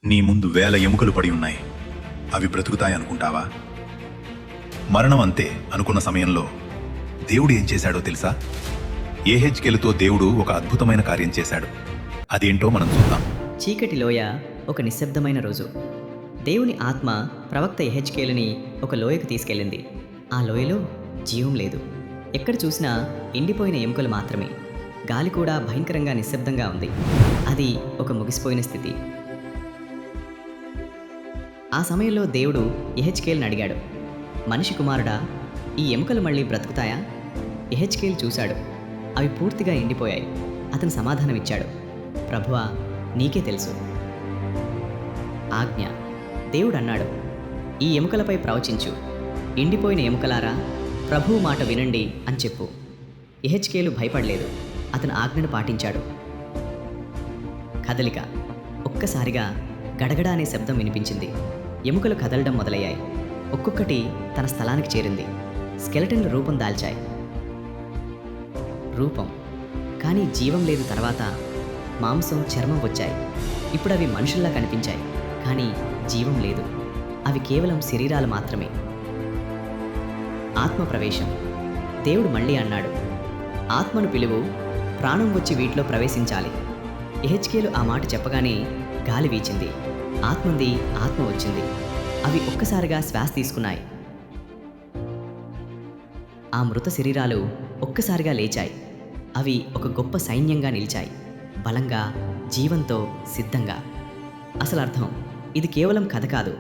నీ ముందు వేల ఎముకలు పడి ఉన్నాయి. అవి బ్రతుకుతాయనుకుంటావా? మరణం అంతే అనుకున్న సమయంలో దేవుడు ఏం చేశాడో తెలుసా? ఏహెచ్కేలుతో దేవుడు ఒక అద్భుతమైన కార్యం చేశాడు. అదేంటో మనం చూద్దాం. చీకటి లోయ ఒక నిశ్శబ్దమైన రోజు. దేవుని ఆత్మ ప్రవక్త ఎహెచ్కేలుని ఒక లోయకు తీసుకెళ్ళింది. ఆ లోయలో జీవం లేదు. ఎక్కడ చూసినా ఎండిపోయిన ఎముకలు మాత్రమే. గాలి కూడా భయంకరంగా నిశ్శబ్దంగా ఉంది. అది ఒక ముగిసిపోయిన స్థితి. ఆ సమయంలో దేవుడు ఎహెచ్కేలుని అడిగాడు, మనిషి కుమారుడా, ఈ ఎముకలు మళ్ళీ బ్రతుకుతాయా? ఎహెచ్కేలు చూశాడు. అవి పూర్తిగా ఎండిపోయాయి. అతను సమాధానమిచ్చాడు, ప్రభువా, నీకే తెలుసు. ఆజ్ఞ. దేవుడు అన్నాడు, ఈ ఎముకలపై ప్రవచించు. ఎండిపోయిన ఎముకలారా, ప్రభువు మాట వినండి అని చెప్పు. ఎహెచ్కేలు భయపడలేదు. అతను ఆజ్ఞను పాటించాడు. కదలిక. ఒక్కసారిగా గడగడ అనే శబ్దం వినిపించింది. ఎముకలు కదలడం మొదలయ్యాయి. ఒక్కొక్కటి తన స్థలానికి చేరింది. స్కెలటన్లు రూపం దాల్చాయి. రూపం కానీ జీవం లేదు. తర్వాత మాంసం, చర్మం వచ్చాయి. ఇప్పుడు అవి మనుషుల్లా కనిపించాయి, కానీ జీవం లేదు. అవి కేవలం శరీరాలు మాత్రమే. ఆత్మ ప్రవేశం. దేవుడు మళ్ళీ అన్నాడు, ఆత్మను పిలువు, ప్రాణం వచ్చి వీటిలో ప్రవేశించాలి. ఎహెచ్కేలు ఆ మాట చెప్పగానే గాలి వీచింది. ఆత్మంది, ఆత్మ వచ్చింది. అవి ఒక్కసారిగా శ్వాస తీసుకున్నాయి. ఆ మృత శరీరాలు ఒక్కసారిగా లేచాయి. అవి ఒక గొప్ప సైన్యంగా నిలిచాయి, బలంగా, జీవంతో, సిద్ధంగా. అసలు అర్థం, ఇది కేవలం కథ కాదు,